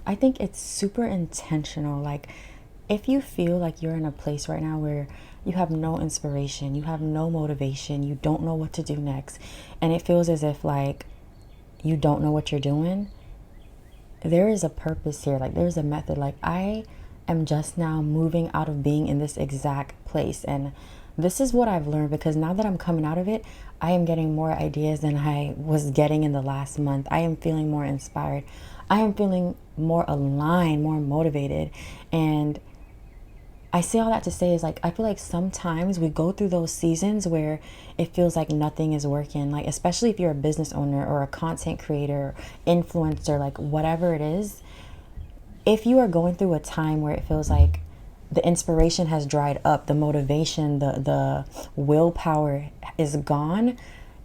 I think it's super intentional. Like, if you feel like you're in a place right now where you have no inspiration, you have no motivation, you don't know what to do next, and it feels as if like you don't know what you're doing, there is a purpose here. Like, there's a method. Like, I am just now moving out of being in this exact place. And this is what I've learned, because now that I'm coming out of it, I am getting more ideas than I was getting in the last month. I am feeling more inspired. I am feeling more aligned, more motivated. And I say all that to say is, like, I feel like sometimes we go through those seasons where it feels like nothing is working. Like, especially if you're a business owner or a content creator, influencer, like whatever it is. If you are going through a time where it feels like the inspiration has dried up, the motivation, the willpower is gone,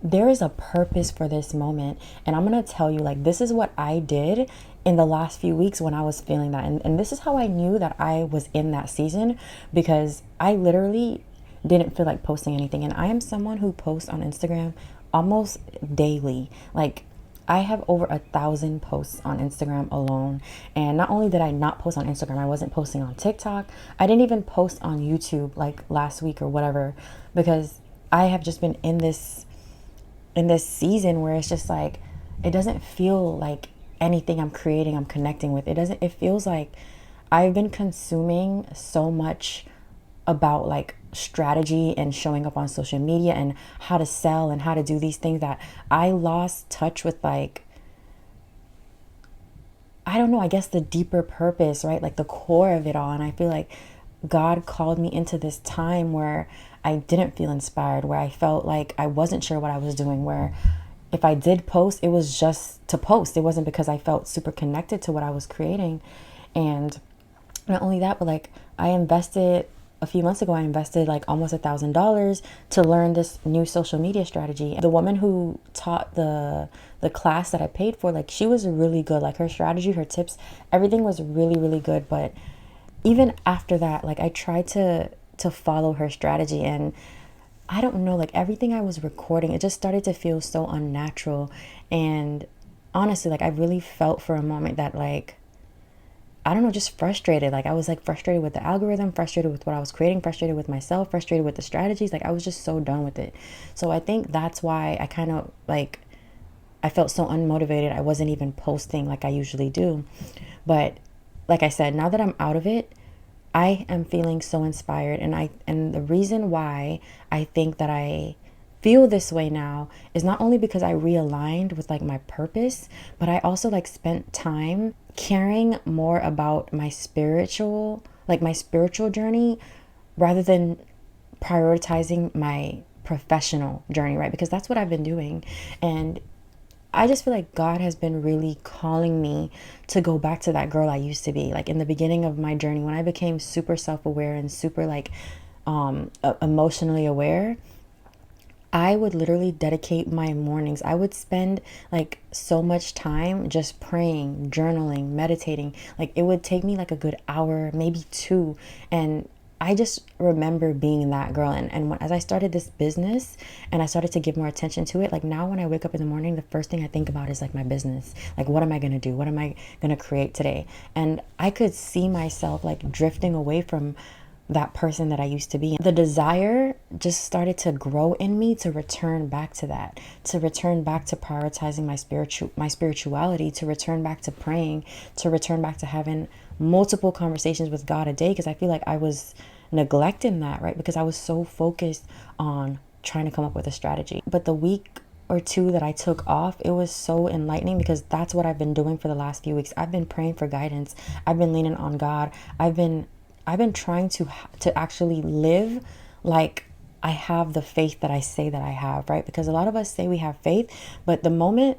there is a purpose for this moment. And I'm going to tell you, like, this is what I did in the last few weeks when I was feeling that. And this is how I knew that I was in that season, because I literally didn't feel like posting anything. And I am someone who posts on Instagram almost daily. Like, I have over 1,000 posts on Instagram alone. And not only did I not post on Instagram, I wasn't posting on TikTok. I didn't even post on YouTube like last week or whatever, because I have just been in this season where it's just like, it doesn't feel like anything I'm creating, I'm connecting with. It feels like I've been consuming so much about like strategy and showing up on social media and how to sell and how to do these things, that I lost touch with, like, I don't know, I guess the deeper purpose, right? Like the core of it all. And I feel like God called me into this time where I didn't feel inspired, where I felt like I wasn't sure what I was doing, where if I did post, it was just to post. It wasn't because I felt super connected to what I was creating. And not only that, but like, I invested a few months ago, I invested like almost $1,000 to learn this new social media strategy. The woman who taught the class that I paid for, like, she was really good. Like, her strategy, her tips, everything was really, really good. But even after that, like, I tried to follow her strategy, and I don't know, like, everything I was recording, it just started to feel so unnatural. And honestly, like, I really felt for a moment that, like, I don't know, just frustrated. Like, I was like frustrated with the algorithm, frustrated with what I was creating, frustrated with myself, frustrated with the strategies. Like, I was just so done with it. So I think that's why I kind of like, I felt so unmotivated. I wasn't even posting like I usually do. But like I said, now that I'm out of it, I am feeling so inspired. And the reason why I think that I feel this way now is not only because I realigned with like my purpose, but I also like spent time caring more about my spiritual journey, rather than prioritizing my professional journey, right? Because that's what I've been doing. And I just feel like God has been really calling me to go back to that girl I used to be. Like, in the beginning of my journey, when I became super self-aware and super like emotionally aware, I would literally dedicate my mornings. I would spend like so much time just praying, journaling, meditating. Like, it would take me like a good hour, maybe two. And I just remember being that girl. As I started this business and I started to give more attention to it, like, now when I wake up in the morning, the first thing I think about is like my business. Like, what am I going to do? What am I going to create today? And I could see myself like drifting away from that person that I used to be. The desire just started to grow in me to return back to that, to return back to prioritizing my spirituality, to return back to praying, to return back to having multiple conversations with God a day, because I feel like I was neglecting that, right? Because I was so focused on trying to come up with a strategy. But the week or two that I took off, it was so enlightening, because that's what I've been doing for the last few weeks. I've been praying for guidance. I've been leaning on God. I've been trying to actually live like I have the faith that I say that I have, right? Because a lot of us say we have faith, but the moment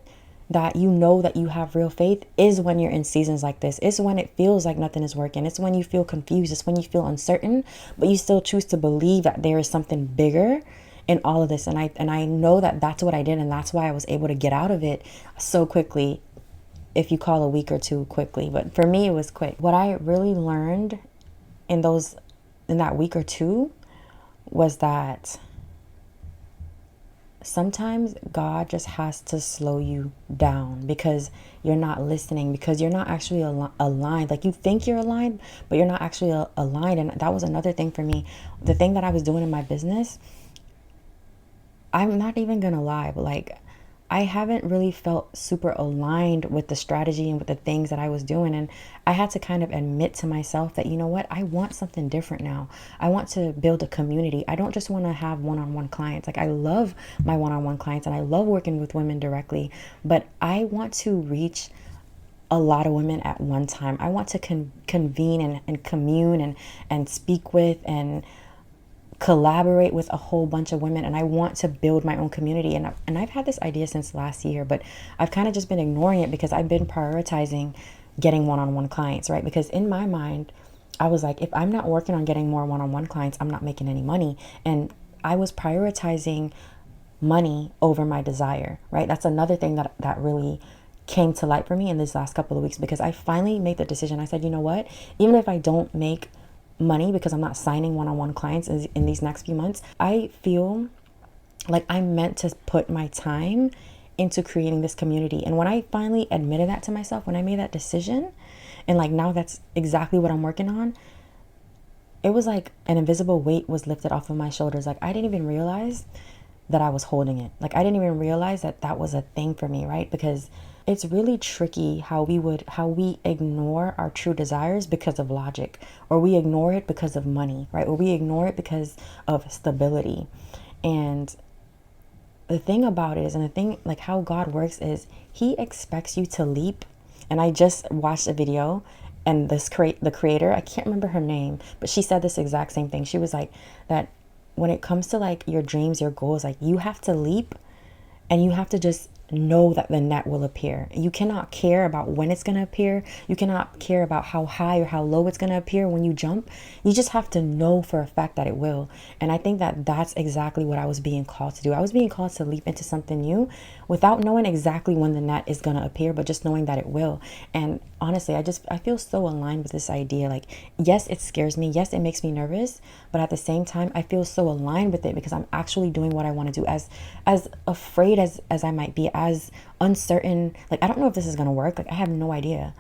that you know that you have real faith is when you're in seasons like this. It's when it feels like nothing is working. It's when you feel confused. It's when you feel uncertain, but you still choose to believe that there is something bigger in all of this. And I know that that's what I did, and that's why I was able to get out of it so quickly. If you call a week or two quickly, but for me it was quick. What I really learned in that week or two was that sometimes God just has to slow you down because you're not listening, because you're not actually aligned. Like, you think you're aligned, but you're not actually aligned. And that was another thing for me. The thing that I was doing in my business, I'm not even gonna lie, but like, I haven't really felt super aligned with the strategy and with the things that I was doing. And I had to kind of admit to myself that, you know what, I want something different now. I want to build a community. I don't just want to have one-on-one clients. Like, I love my one-on-one clients and I love working with women directly, but I want to reach a lot of women at one time. I want to convene and commune and speak with and collaborate with a whole bunch of women, and I want to build my own community. And I've had this idea since last year, but I've kind of just been ignoring it because I've been prioritizing getting one-on-one clients, right? Because in my mind, I was like, if I'm not working on getting more one-on-one clients, I'm not making any money. And I was prioritizing money over my desire, right? That's another thing that really came to light for me in these last couple of weeks, because I finally made the decision. I said, you know what, even if I don't make money because I'm not signing one-on-one clients in these next few months, I feel like I'm meant to put my time into creating this community. And when I finally admitted that to myself, when I made that decision, and like now that's exactly what I'm working on, it was like an invisible weight was lifted off of my shoulders. Like, I didn't even realize that I was holding it. Like, I didn't even realize that that was a thing for me, right? Because it's really tricky how we ignore our true desires because of logic, or we ignore it because of money, right? Or we ignore it because of stability. And the thing about it is, and the thing, like, how God works is he expects you to leap. And I just watched a video, and the creator, I can't remember her name, but she said this exact same thing. She was like, that when it comes to like your dreams, your goals, like, you have to leap, and you have to just know that the net will appear. You cannot care about when it's going to appear. You cannot care about how high or how low it's going to appear when you jump. You just have to know for a fact that it will. And I think that that's exactly what I was being called to do. I was being called to leap into something new without knowing exactly when the net is going to appear, but just knowing that it will. And honestly, I feel so aligned with this idea. Like, yes, it scares me. Yes, it makes me nervous, but at the same time, I feel so aligned with it because I'm actually doing what I want to do. As afraid as I might be, as uncertain, like, I don't know if this is going to work. Like, I have no idea,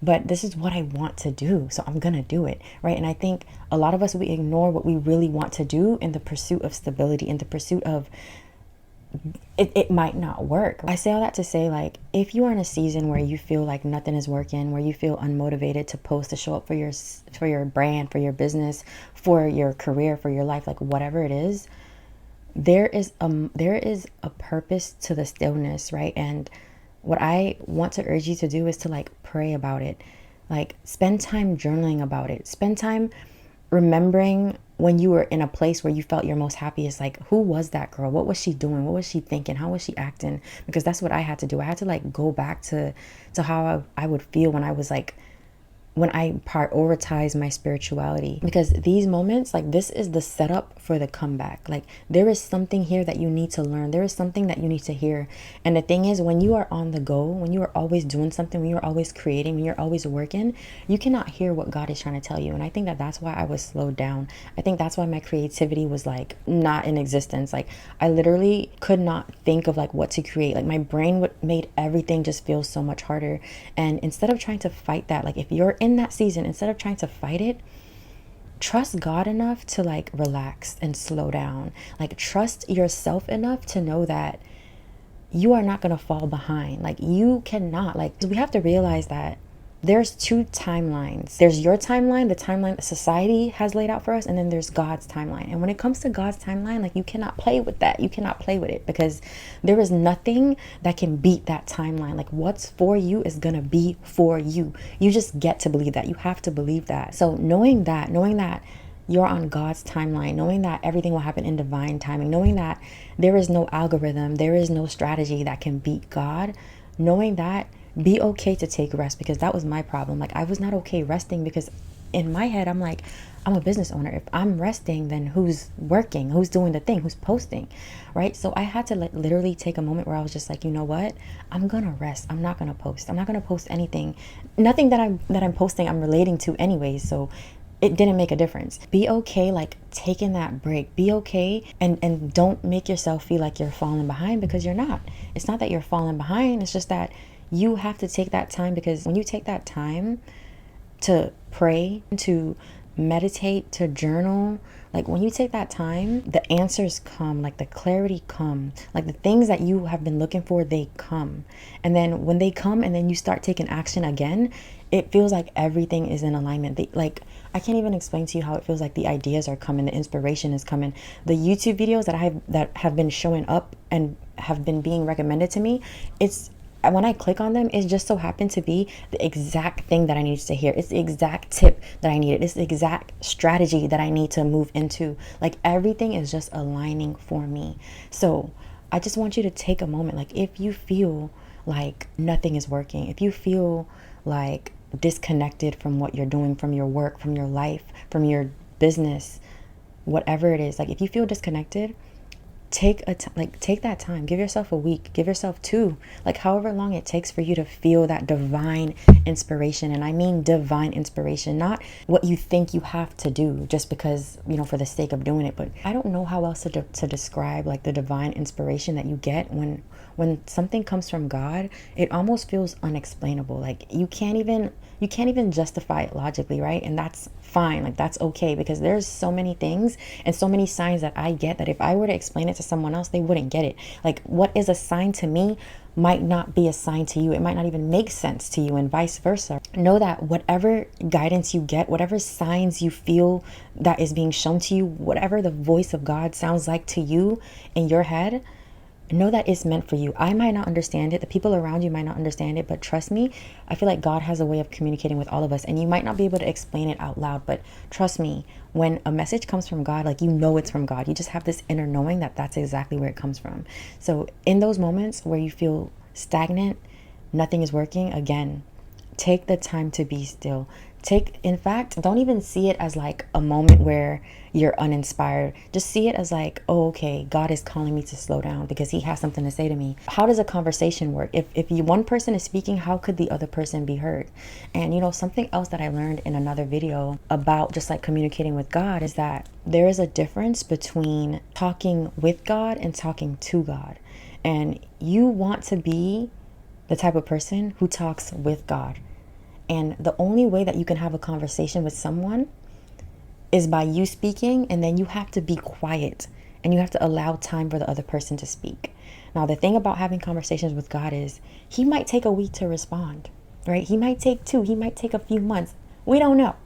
but this is what I want to do. So I'm going to do it. Right. And I think a lot of us, we ignore what we really want to do in the pursuit of stability, in the pursuit of it might not work. I say all that to say, like, if you are in a season where you feel like nothing is working, where you feel unmotivated to post, to show up for your brand, for your business, for your career, for your life, like whatever it is, there is a purpose to the stillness, right? And what I want to urge you to do is to like pray about it, like spend time journaling about it, spend time remembering when you were in a place where you felt your most happiest. Like, who was that girl? What was she doing? What was she thinking? How was she acting? Because that's what I had to do. I had to like go back to how I would feel when I was like, when I prioritize my spirituality. Because these moments, like, this is the setup for the comeback. Like, there is something here that you need to learn. There is something that you need to hear. And the thing is, when you are on the go, when you are always doing something, when you're always creating, when you're always working, you cannot hear what God is trying to tell you. And I think that that's why I was slowed down. I think that's why my creativity was like not in existence. Like, I literally could not think of like what to create. Like, my brain made everything just feel so much harder. And instead of trying to fight that, like, if you're in that season, instead of trying to fight it, trust God enough to like relax and slow down. Like, trust yourself enough to know that you are not going to fall behind. Like, you cannot, like, we have to realize that there's two timelines. There's your timeline, the timeline that society has laid out for us, and then there's God's timeline. And when it comes to God's timeline, like, you cannot play with that. You cannot play with it, because there is nothing that can beat that timeline. Like, what's for you is gonna be for you. You just get to believe that. You have to believe that. So knowing that you're on God's timeline, knowing that everything will happen in divine timing, knowing that there is no algorithm, there is no strategy that can beat God, knowing that, be okay to take rest, because that was my problem. Like, I was not okay resting, because in my head, I'm like, I'm a business owner. If I'm resting, then who's working? Who's doing the thing? Who's posting? Right? So I had to literally take a moment where I was just like, you know what? I'm going to rest. I'm not going to post. I'm not going to post anything. Nothing that I'm posting, I'm relating to anyways. So it didn't make a difference. Be okay like taking that break. Be okay, and don't make yourself feel like you're falling behind, because you're not. It's not that you're falling behind, it's just that you have to take that time, because when you take that time to pray, to meditate, to journal, like when you take that time, the answers come, like the clarity come, like the things that you have been looking for, they come. And then when they come and then you start taking action again, it feels like everything is in alignment. Like, I can't even explain to you how it feels like the ideas are coming, the inspiration is coming. The YouTube videos that have been showing up and have been being recommended to me, it's when I click on them, it just so happened to be the exact thing that I needed to hear. It's the exact tip that I needed. It's the exact strategy that I need to move into. Like, everything is just aligning for me. So I just want you to take a moment. Like, if you feel like nothing is working, if you feel like disconnected from what you're doing, from your work, from your life, from your business, whatever it is, like if you feel disconnected, take that time. Give yourself a week, give yourself 2, like however long it takes for you to feel that divine inspiration. And I mean divine inspiration, not what you think you have to do just because, for the sake of doing it. But I don't know how else to describe like the divine inspiration that you get when something comes from God. It almost feels unexplainable. Like you can't even justify it logically, right? And that's fine. Like that's okay, because there's so many things and so many signs that I get that if I were to explain it to someone else, they wouldn't get it. Like what is a sign to me might not be a sign to you. It might not even make sense to you, and vice versa. Know that whatever guidance you get, whatever signs you feel that is being shown to you, whatever the voice of God sounds like to you in your head, know that it's meant for you. I might not understand it. The people around you might not understand it, but trust me, I feel like God has a way of communicating with all of us, and you might not be able to explain it out loud, but trust me, when a message comes from God, like it's from God. You just have this inner knowing that that's exactly where it comes from. So in those moments where you feel stagnant, nothing is working, again, take the time to be still. In fact, don't even see it as like a moment where you're uninspired. Just see it as like, oh, okay, God is calling me to slow down because he has something to say to me. How does a conversation work? If one person is speaking, how could the other person be heard? And something else that I learned in another video about just like communicating with God is that there is a difference between talking with God and talking to God. And you want to be the type of person who talks with God. And the only way that you can have a conversation with someone is by you speaking, and then you have to be quiet and you have to allow time for the other person to speak. Now, the thing about having conversations with God is he might take a week to respond, right? He might take 2, he might take a few months. We don't know.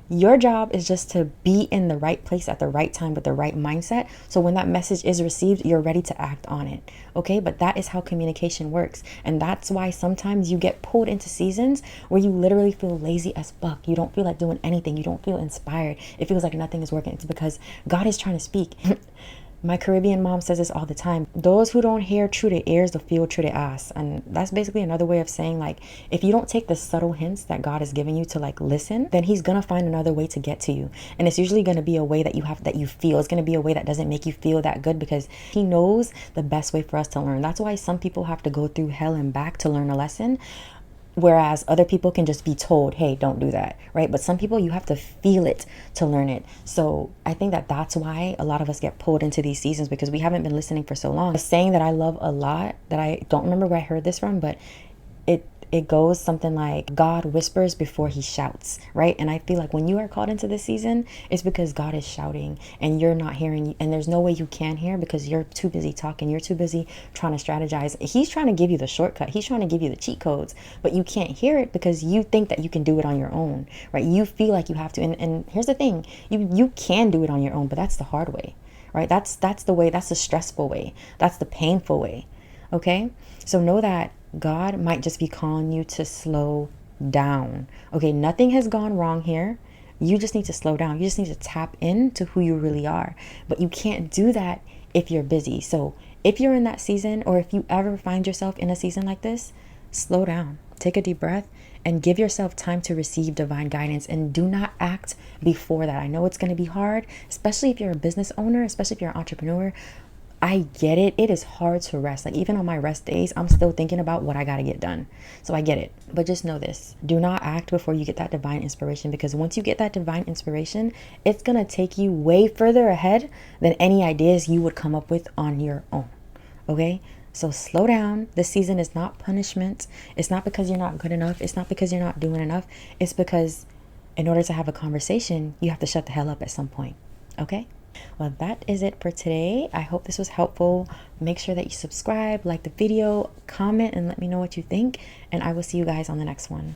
Your job is just to be in the right place at the right time with the right mindset. So when that message is received, you're ready to act on it. Okay, but that is how communication works. And that's why sometimes you get pulled into seasons where you literally feel lazy as fuck. You don't feel like doing anything. You don't feel inspired. It feels like nothing is working. It's because God is trying to speak. My Caribbean mom says this all the time. Those who don't hear through their ears, they'll feel through their ass. And that's basically another way of saying, like, if you don't take the subtle hints that God is giving you to like listen, then he's going to find another way to get to you. And it's usually going to be a way that you feel. It's going to be a way that doesn't make you feel that good, because he knows the best way for us to learn. That's why some people have to go through hell and back to learn a lesson. Whereas other people can just be told, hey, don't do that, right? But some people, you have to feel it to learn it. So I think that that's why a lot of us get pulled into these seasons, because we haven't been listening for so long. A saying that I love a lot, that I don't remember where I heard this from, but it goes something like, God whispers before he shouts, right? And I feel like when you are called into this season, it's because God is shouting and you're not hearing, and there's no way you can hear because you're too busy talking. You're too busy trying to strategize. He's trying to give you the shortcut. He's trying to give you the cheat codes, but you can't hear it because you think that you can do it on your own, right? You feel like you have to. And here's the thing, you can do it on your own, but that's the hard way, right? That's the way, that's the stressful way. That's the painful way. Okay. So know that God might just be calling you to slow down. Okay, nothing has gone wrong here. You just need to slow down. You just need to tap into who you really are. But you can't do that if you're busy. So if you're in that season, or if you ever find yourself in a season like this, slow down. Take a deep breath and give yourself time to receive divine guidance, and do not act before that. I know it's going to be hard, especially if you're a business owner, especially if you're an entrepreneur. I get it. It is hard to rest. Like, even on my rest days, I'm still thinking about what I got to get done. So I get it. But just know this. Do not act before you get that divine inspiration, because once you get that divine inspiration, it's going to take you way further ahead than any ideas you would come up with on your own. Okay? So slow down. This season is not punishment. It's not because you're not good enough. It's not because you're not doing enough. It's because in order to have a conversation, you have to shut the hell up at some point. Okay? Well, that is it for today. I hope this was helpful. Make sure that you subscribe, like the video, comment, and let me know what you think. And I will see you guys on the next one.